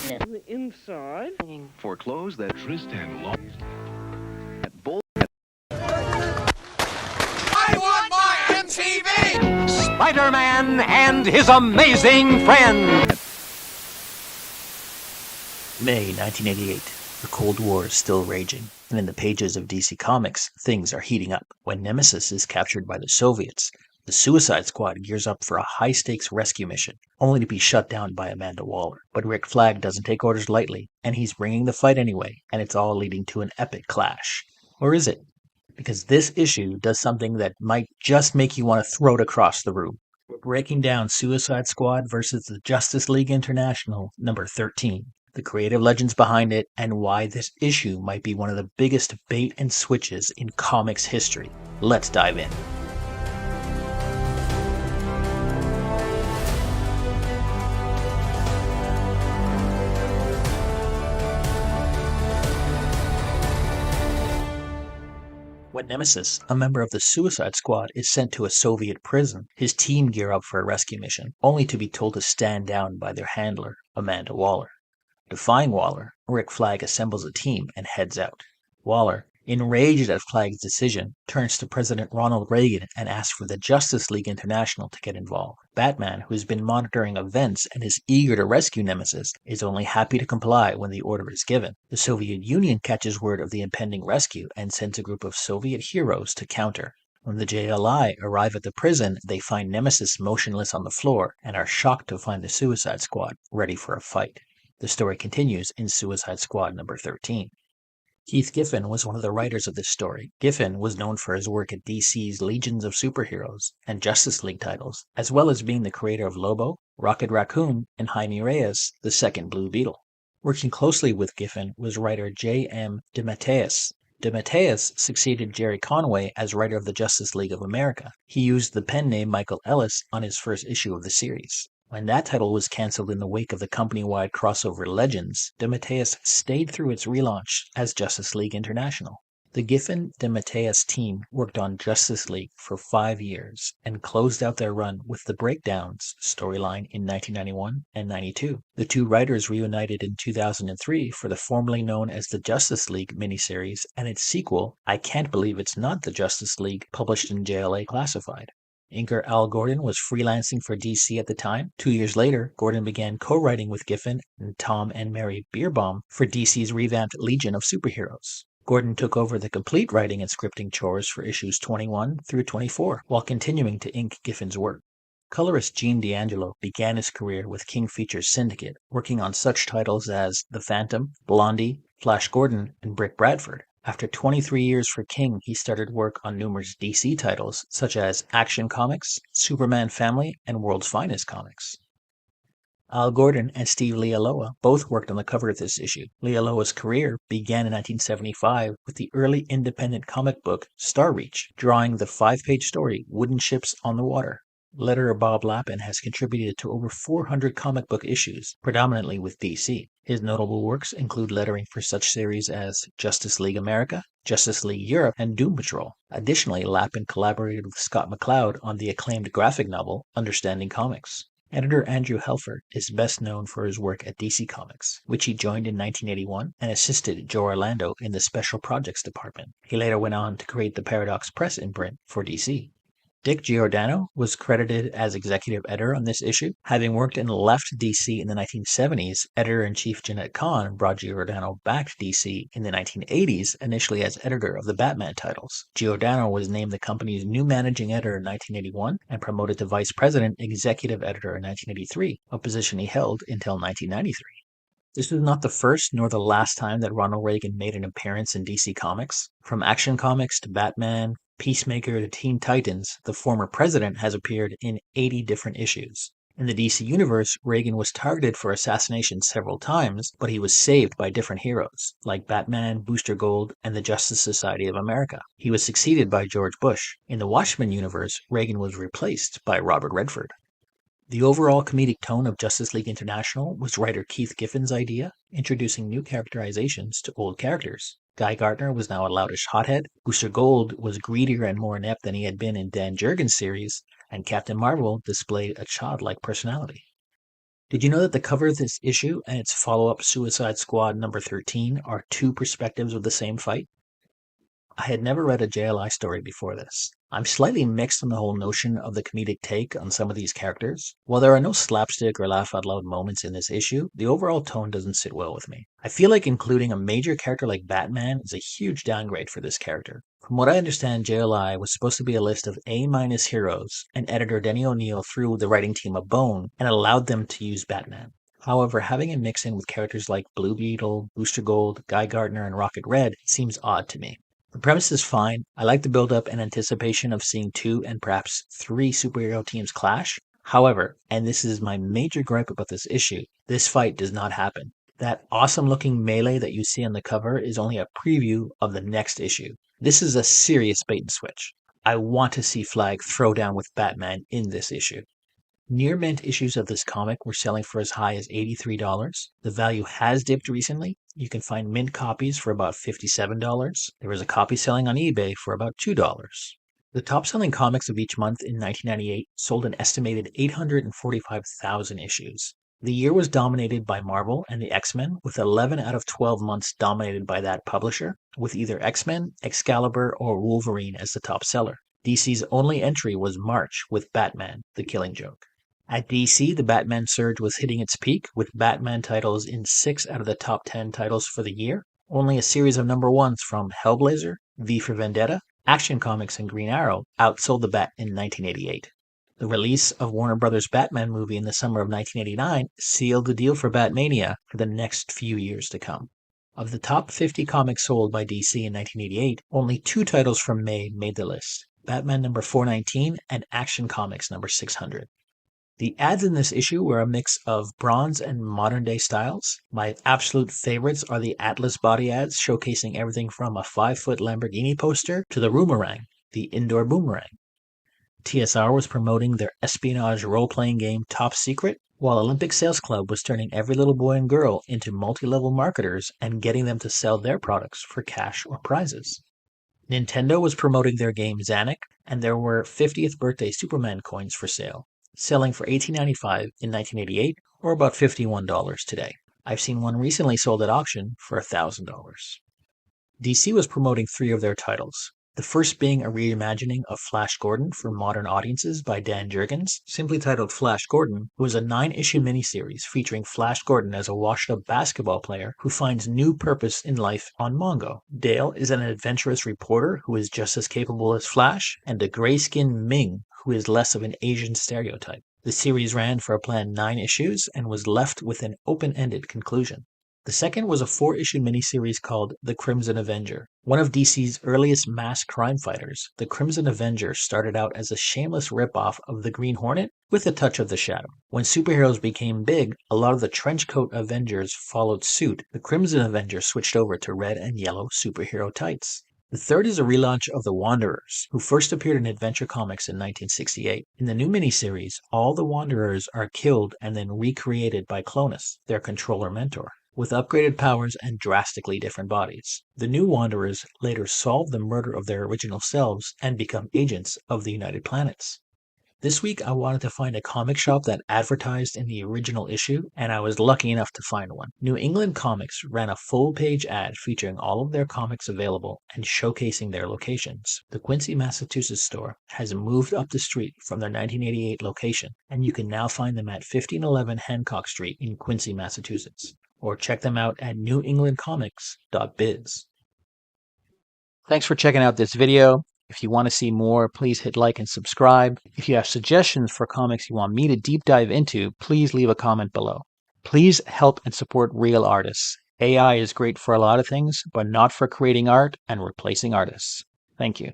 The inside. For clothes that Tristan lost at Bull. I want my MTV! Spider-Man and his amazing friend. May 1988. The Cold War is still raging, and in the pages of DC Comics, things are heating up. When Nemesis is captured by the Soviets, the Suicide Squad gears up for a high-stakes rescue mission, only to be shut down by Amanda Waller. But Rick Flag doesn't take orders lightly, and he's bringing the fight anyway, and it's all leading to an epic clash. Or is it? Because this issue does something that might just make you want to throw it across the room. We're breaking down Suicide Squad versus the Justice League International, number 13. The creative legends behind it, and why this issue might be one of the biggest bait and switches in comics history. Let's dive in. When Nemesis, a member of the Suicide Squad, is sent to a Soviet prison, his team gear up for a rescue mission, only to be told to stand down by their handler, Amanda Waller. Defying Waller, Rick Flag assembles a team and heads out. Waller, enraged at Flag's decision, turns to President Ronald Reagan and asks for the Justice League International to get involved. Batman, who's been monitoring events and is eager to rescue Nemesis, is only happy to comply when the order is given. The Soviet Union catches word of the impending rescue and sends a group of Soviet heroes to counter. When the JLI arrive at the prison, they find Nemesis motionless on the floor and are shocked to find the Suicide Squad ready for a fight. The story continues in Suicide Squad number 13. Keith Giffen was one of the writers of this story. Giffen was known for his work at DC's Legions of Superheroes and Justice League titles, as well as being the creator of Lobo, Rocket Raccoon, and Jaime Reyes, the second Blue Beetle. Working closely with Giffen was writer J.M. DeMatteis. DeMatteis succeeded Jerry Conway as writer of the Justice League of America. He used the pen name Michael Ellis on his first issue of the series. When that title was cancelled in the wake of the company-wide crossover Legends, DeMatteis stayed through its relaunch as Justice League International. The Giffen-DeMatteis team worked on Justice League for 5 years and closed out their run with the Breakdowns storyline in 1991 and 92. The two writers reunited in 2003 for the formerly known as the Justice League miniseries and its sequel, I Can't Believe It's Not the Justice League, published in JLA Classified. Inker Al Gordon was freelancing for DC at the time. 2 years later, Gordon began co-writing with Giffen and Tom and Mary Bierbaum for DC's revamped Legion of Superheroes. Gordon took over the complete writing and scripting chores for issues 21 through 24, while continuing to ink Giffen's work. Colorist Gene D'Angelo began his career with King Features Syndicate, working on such titles as The Phantom, Blondie, Flash Gordon, and Brick Bradford. After 23 years for King, he started work on numerous DC titles, such as Action Comics, Superman Family, and World's Finest Comics. Al Gordon and Steve Lealoa both worked on the cover of this issue. Lealoa's career began in 1975 with the early independent comic book Star Reach, drawing the 5-page story Wooden Ships on the Water. Letterer Bob Lapin has contributed to over 400 comic book issues, predominantly with DC. His notable works include lettering for such series as Justice League America, Justice League Europe, and Doom Patrol. Additionally, Lapin collaborated with Scott McCloud on the acclaimed graphic novel Understanding Comics. Editor Andrew Helfer is best known for his work at DC Comics, which he joined in 1981 and assisted Joe Orlando in the Special Projects Department. He later went on to create the Paradox Press imprint for DC. Dick Giordano was credited as executive editor on this issue. Having worked and left DC in the 1970s, editor-in-chief Jeanette Kahn brought Giordano back to DC in the 1980s, initially as editor of the Batman titles. Giordano was named the company's new managing editor in 1981 and promoted to vice president executive editor in 1983, a position he held until 1993. This was not the first nor the last time that Ronald Reagan made an appearance in DC Comics. From Action Comics to Batman, Peacemaker to Teen Titans, the former president has appeared in 80 different issues. In the DC universe, Reagan was targeted for assassination several times, but he was saved by different heroes, like Batman, Booster Gold, and the Justice Society of America. He was succeeded by George Bush. In the Watchmen universe, Reagan was replaced by Robert Redford. The overall comedic tone of Justice League International was writer Keith Giffen's idea, introducing new characterizations to old characters. Guy Gardner was now a loutish hothead, Booster Gold was greedier and more inept than he had been in Dan Jurgens' series, and Captain Marvel displayed a childlike personality. Did you know that the cover of this issue and its follow-up Suicide Squad number 13 are two perspectives of the same fight? I had never read a JLI story before this. I'm slightly mixed on the whole notion of the comedic take on some of these characters. While there are no slapstick or laugh out loud moments in this issue, the overall tone doesn't sit well with me. I feel like including a major character like Batman is a huge downgrade for this character. From what I understand, JLI was supposed to be a list of A- heroes, and editor Denny O'Neil threw the writing team a bone and allowed them to use Batman. However, having him mix in with characters like Blue Beetle, Booster Gold, Guy Gardner, and Rocket Red seems odd to me. The premise is fine. I like the build-up and anticipation of seeing 2 and perhaps 3 superhero teams clash. However, and this is my major gripe about this issue, this fight does not happen. That awesome-looking melee that you see on the cover is only a preview of the next issue. This is a serious bait and switch. I want to see Flag throw down with Batman in this issue. Near mint issues of this comic were selling for as high as $83. The value has dipped recently. You can find mint copies for about $57. There was a copy selling on eBay for about $2. The top selling comics of each month in 1998 sold an estimated 845,000 issues. The year was dominated by Marvel and the X-Men, with 11 out of 12 months dominated by that publisher, with either X-Men, Excalibur, or Wolverine as the top seller. DC's only entry was March with Batman, The Killing Joke. At DC, the Batman surge was hitting its peak, with Batman titles in 6 out of the top 10 titles for the year. Only a series of number ones from Hellblazer, V for Vendetta, Action Comics, and Green Arrow outsold the Bat in 1988. The release of Warner Brothers' Batman movie in the summer of 1989 sealed the deal for Batmania for the next few years to come. Of the top 50 comics sold by DC in 1988, only 2 titles from May made the list: Batman number 419 and Action Comics number 600. The ads in this issue were a mix of bronze and modern day styles. My absolute favorites are the Atlas body ads, showcasing everything from a 5-foot Lamborghini poster to the Roomerang, the indoor boomerang. TSR was promoting their espionage role-playing game Top Secret, while Olympic Sales Club was turning every little boy and girl into multi-level marketers and getting them to sell their products for cash or prizes. Nintendo was promoting their game Zanuck, and there were 50th birthday Superman coins for sale, selling for $18.95 in 1988, or about $51 today. I've seen one recently sold at auction for $1,000. DC was promoting 3 of their titles. The first being a reimagining of Flash Gordon for modern audiences by Dan Jurgens, simply titled Flash Gordon. It was a 9-issue miniseries featuring Flash Gordon as a washed-up basketball player who finds new purpose in life on Mongo. Dale is an adventurous reporter who is just as capable as Flash, and a gray-skinned Ming who is less of an Asian stereotype. The series ran for a planned 9 issues and was left with an open-ended conclusion. The second was a 4-issue miniseries called The Crimson Avenger. One of DC's earliest mass crime fighters, the Crimson Avenger started out as a shameless ripoff of the Green Hornet with a touch of the Shadow. When superheroes became big, a lot of the trenchcoat Avengers followed suit. The Crimson Avenger switched over to red and yellow superhero tights. The third is a relaunch of the Wanderers, who first appeared in Adventure Comics in 1968. In the new miniseries, all the Wanderers are killed and then recreated by Clonus, their controller mentor, with upgraded powers and drastically different bodies. The new Wanderers later solve the murder of their original selves and become agents of the United Planets. This week I wanted to find a comic shop that advertised in the original issue, and I was lucky enough to find one. New England Comics ran a full-page ad featuring all of their comics available and showcasing their locations. The Quincy, Massachusetts store has moved up the street from their 1988 location, and you can now find them at 1511 Hancock Street in Quincy, Massachusetts. Or check them out at newenglandcomics.biz. Thanks for checking out this video. If you want to see more, please hit like and subscribe. If you have suggestions for comics you want me to deep dive into, please leave a comment below. Please help and support real artists. AI is great for a lot of things, but not for creating art and replacing artists. Thank you.